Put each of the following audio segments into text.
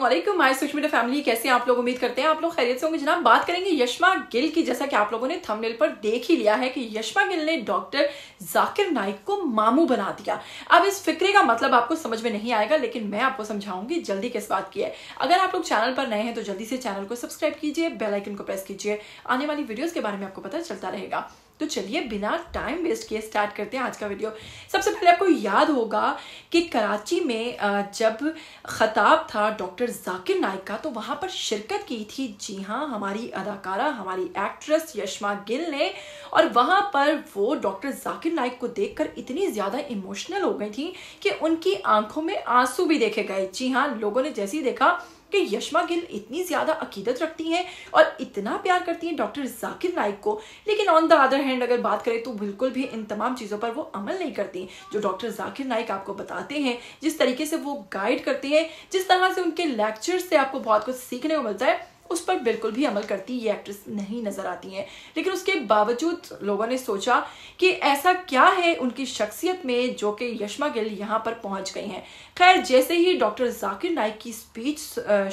अस्सलामुअलैकुम my social media family, कैसे हैं आप लोग। उम्मीद करते हैं आप लोग खैरियत से होंगे। जनाब बात करेंगे यशमा गिल की। जैसा कि आप लोगों ने थंबनेल पर देख ही लिया है कि यशमा गिल ने डॉक्टर जाकिर नाइक को मामू बना दिया। अब इस फिक्रे का मतलब आपको समझ में नहीं आएगा, लेकिन मैं आपको समझाऊंगी जल्दी किस बात की है। अगर आप लोग चैनल पर नए हैं तो जल्दी से चैनल को सब्सक्राइब कीजिए, बेल आइकन को प्रेस कीजिए, आने वाली वीडियोस के बारे में आपको पता चलता रहेगा। तो चलिए बिना टाइम वेस्ट किए स्टार्ट करते हैं आज का वीडियो। सबसे पहले आपको याद होगा कि कराची में जब खताब था डॉक्टर जाकिर नाइक का, तो वहां पर शिरकत की थी, जी हाँ, हमारी अदाकारा, हमारी एक्ट्रेस यशमा गिल ने। और वहां पर वो डॉक्टर जाकिर नाइक को देखकर इतनी ज्यादा इमोशनल हो गई थी कि उनकी आंखों में आंसू भी देखे गए। जी हाँ, लोगों ने जैसे ही देखा कि यशमा गिल इतनी ज्यादा अकीदत रखती हैं और इतना प्यार करती हैं डॉक्टर जाकिर नाइक को, लेकिन ऑन द अदर हैंड अगर बात करें तो बिल्कुल भी इन तमाम चीजों पर वो अमल नहीं करती जो डॉक्टर जाकिर नाइक आपको बताते हैं। जिस तरीके से वो गाइड करते हैं, जिस तरह से उनके लेक्चर्स से आपको बहुत कुछ सीखने को मिलता है, उस पर बिल्कुल भी अमल करती ये एक्ट्रेस नहीं नजर आती हैं। लेकिन उसके बावजूद लोगों ने सोचा कि ऐसा क्या है उनकी शख्सियत में जो कि यशमा गिल यहाँ पर पहुंच गई हैं। खैर, जैसे ही डॉक्टर जाकिर नाइक की स्पीच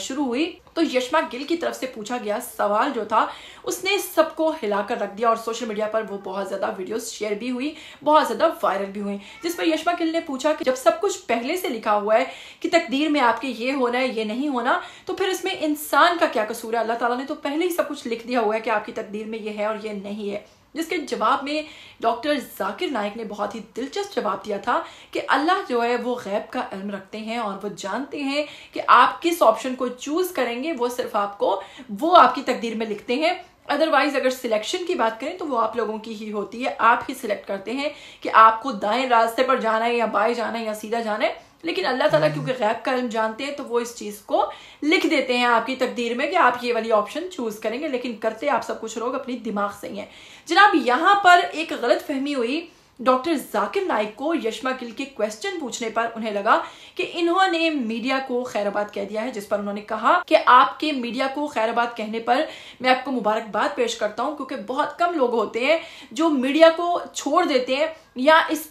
शुरू हुई तो यशमा गिल की तरफ से पूछा गया सवाल जो था उसने सबको हिलाकर रख दिया और सोशल मीडिया पर वो बहुत ज्यादा वीडियोस शेयर भी हुई, बहुत ज्यादा वायरल भी हुई। जिस पर यशमा गिल ने पूछा कि जब सब कुछ पहले से लिखा हुआ है कि तकदीर में आपके ये होना है, ये नहीं होना, तो फिर इसमें इंसान का क्या कसूर है। अल्लाह ताला ने तो पहले ही सब कुछ लिख दिया हुआ है कि आपकी तकदीर में ये है और ये नहीं है। जिसके जवाब में डॉक्टर जाकिर नाइक ने बहुत ही दिलचस्प जवाब दिया था कि अल्लाह जो है वो गैब का इल्म रखते हैं और वो जानते हैं कि आप किस ऑप्शन को चूज करेंगे, वो सिर्फ वो आपकी तकदीर में लिखते हैं। अदरवाइज अगर सिलेक्शन की बात करें तो वो आप लोगों की ही होती है, आप ही सिलेक्ट करते हैं कि आपको दाएं रास्ते पर जाना है या बाएं जाना है या सीधा जाना है। लेकिन अल्लाह ताला क्योंकि गैब का इल्म जानते हैं तो वो इस चीज को लिख देते हैं आपकी तकदीर में कि आप ये वाली ऑप्शन चूज करेंगे, लेकिन करते आप सब कुछ लोग अपनी दिमाग से ही हैं। जनाब यहाँ पर एक गलत फहमी हुई। डॉक्टर जाकिर नाइक को यशमा गिल के क्वेश्चन पूछने पर उन्हें लगा कि इन्होंने मीडिया को खैराबाद कह दिया है, जिस पर उन्होंने कहा कि आपके मीडिया को खैराबाद कहने पर मैं आपको मुबारकबाद पेश करता हूं, क्योंकि बहुत कम लोग होते हैं जो मीडिया को छोड़ देते हैं या इस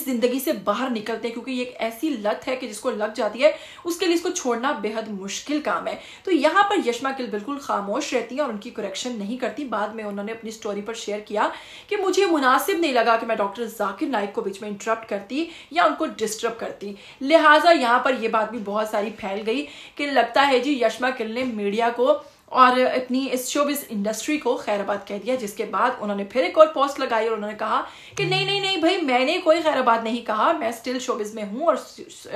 जिंदगी से बाहर निकलते हैं, क्योंकि ये एक ऐसी लत है कि जिसको लग जाती है उसके लिए इसको छोड़ना बेहद मुश्किल काम है। तो यहाँ पर यशमा गिल बिल्कुल खामोश रहती है और उनकी करेक्शन नहीं करती। बाद में उन्होंने अपनी स्टोरी पर शेयर किया कि मुझे मुनासिब नहीं लगा कि मैं डॉक्टर जाकिर नाइक को बीच में इंटरप्ट करती या उनको डिस्टर्ब करती, लिहाजा यहाँ पर यह बात भी बहुत सारी फैल गई कि लगता है जी यशमा गिल ने मीडिया को और अपनी इस शोबिज इंडस्ट्री को खैराबाद कह दिया। जिसके बाद उन्होंने फिर एक और पोस्ट लगाई और उन्होंने कहा कि नहीं नहीं नहीं भाई, मैंने कोई खैराबाद नहीं कहा, मैं स्टिल शोबिज में हूं और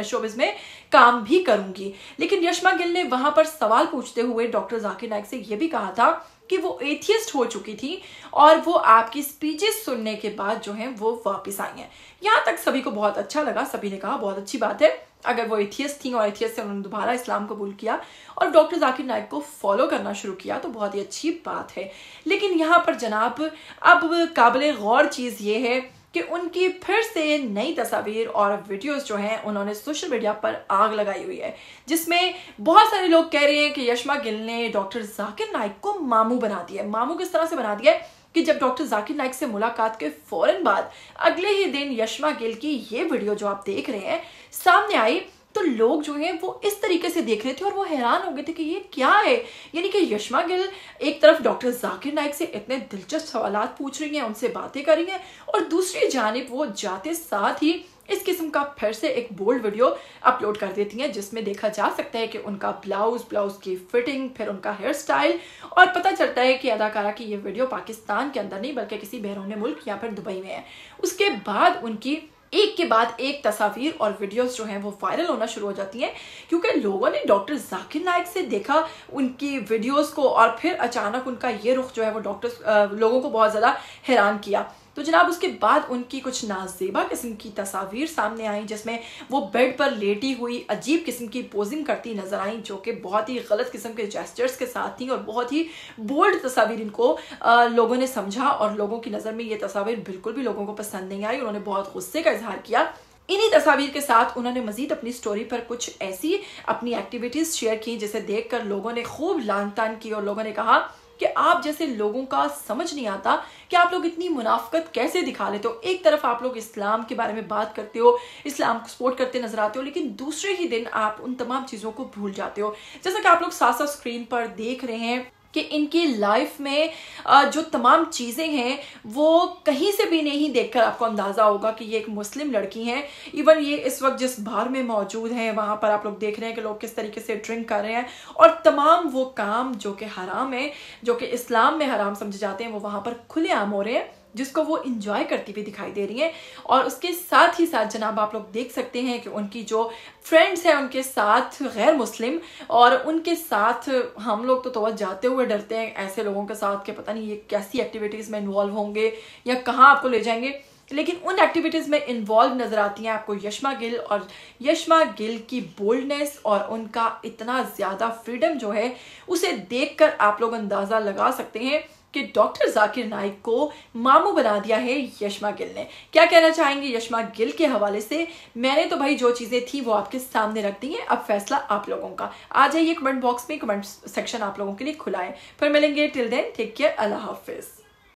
शोबिज में काम भी करूंगी। लेकिन यशमा गिल ने वहां पर सवाल पूछते हुए डॉक्टर जाकिर नाइक से यह भी कहा था कि वो एथियस्ट हो चुकी थी और वो आपकी स्पीचेस सुनने के बाद जो है वो वापस आई हैं। यहाँ तक सभी को बहुत अच्छा लगा, सभी ने कहा बहुत अच्छी बात है। अगर वो एथियस्ट थी और एथियस्ट से उन्होंने दोबारा इस्लाम कबूल किया और डॉक्टर जाकिर नाइक को फॉलो करना शुरू किया तो बहुत ही अच्छी बात है। लेकिन यहाँ पर जनाब अब काबिल गौर चीज ये है कि उनकी फिर से नई तस्वीर और वीडियोस जो हैं उन्होंने सोशल मीडिया पर आग लगाई हुई है, जिसमें बहुत सारे लोग कह रहे हैं कि यशमा गिल ने डॉक्टर जाकिर नाइक को मामू बना दिया। मामू किस तरह से बना दिया है कि जब डॉक्टर जाकिर नाइक से मुलाकात के फौरन बाद अगले ही दिन यशमा गिल की ये वीडियो जो आप देख रहे हैं सामने आई, तो लोग जो हैं वो इस तरीके से देख रहे थे और वो हैरान हो गए थे कि ये क्या है। यानी कि यशमा गिल एक तरफ डॉक्टर जाकिर नाइक से इतने दिलचस्प सवालात पूछ रही हैं, उनसे बातें कर रही हैं, और दूसरी जानिब वो जाते साथ ही इस किस्म का फिर से एक बोल्ड वीडियो अपलोड कर देती हैं, जिसमें देखा जा सकता है कि उनका ब्लाउज की फिटिंग, फिर उनका हेयर स्टाइल, और पता चलता है कि अदाकारा की ये वीडियो पाकिस्तान के अंदर नहीं बल्कि किसी बैरून मुल्क या फिर दुबई में है। उसके बाद उनकी एक के बाद एक तस्वीर और वीडियोस जो हैं वो वायरल होना शुरू हो जाती हैं, क्योंकि लोगों ने डॉक्टर जाकिर नाइक से देखा उनकी वीडियोस को और फिर अचानक उनका ये रुख जो है वो लोगों को बहुत ज्यादा हैरान किया। तो जनाब उसके बाद उनकी कुछ नाजेबा किस्म की तस्वीर सामने आई, जिसमें वो बेड पर लेटी हुई अजीब किस्म की पोजिंग करती नजर आई, जो कि बहुत ही गलत किस्म के जेस्चर्स के साथ थी और बहुत ही बोल्ड तस्वीर इनको लोगों ने समझा और लोगों की नजर में ये तस्वीर बिल्कुल भी लोगों को पसंद नहीं आई। उन्होंने बहुत गुस्से का इजहार किया। इन्हीं तस्वीर के साथ उन्होंने मजीद अपनी स्टोरी पर कुछ ऐसी अपनी एक्टिविटीज शेयर की जिसे देखकर लोगों ने खूब लान तान की और लोगों ने कहा कि आप जैसे लोगों का समझ नहीं आता कि आप लोग इतनी मुनाफकत कैसे दिखा लेते हो। एक तरफ आप लोग इस्लाम के बारे में बात करते हो, इस्लाम को सपोर्ट करते नजर आते हो, लेकिन दूसरे ही दिन आप उन तमाम चीज़ों को भूल जाते हो। जैसा कि आप लोग साथ साथ स्क्रीन पर देख रहे हैं कि इनकी लाइफ में जो तमाम चीज़ें हैं वो कहीं से भी नहीं देखकर आपको अंदाज़ा होगा कि ये एक मुस्लिम लड़की हैं। इवन ये इस वक्त जिस बार में मौजूद हैं वहाँ पर आप लोग देख रहे हैं कि लोग किस तरीके से ड्रिंक कर रहे हैं और तमाम वो काम जो कि हराम है, जो कि इस्लाम में हराम समझे जाते हैं, वो वहाँ पर खुलेआम हो रहे हैं, जिसको वो इंजॉय करती हुई दिखाई दे रही हैं। और उसके साथ ही साथ जनाब आप लोग देख सकते हैं कि उनकी जो फ्रेंड्स हैं उनके साथ गैर मुस्लिम, और उनके साथ हम लोग तो जाते हुए डरते हैं ऐसे लोगों के साथ कि पता नहीं ये कैसी एक्टिविटीज़ में इन्वॉल्व होंगे या कहाँ आपको ले जाएंगे। लेकिन उन एक्टिविटीज़ में इन्वॉल्व नज़र आती हैं आपको यशमा गिल, और यशमा गिल की बोल्डनेस और उनका इतना ज़्यादा फ्रीडम जो है उसे देखकर आप लोग अंदाज़ा लगा सकते हैं कि डॉक्टर जाकिर नाइक को मामू बना दिया है यशमा गिल ने। क्या कहना चाहेंगे यशमा गिल के हवाले से? मैंने तो भाई जो चीज़ें थी वो आपके सामने रख दी हैं, अब फैसला आप लोगों का। आ जाइए कमेंट बॉक्स में, कमेंट सेक्शन आप लोगों के लिए खुला है। फिर मिलेंगे, टिल देन टेक केयर, अल्लाह हाफिज।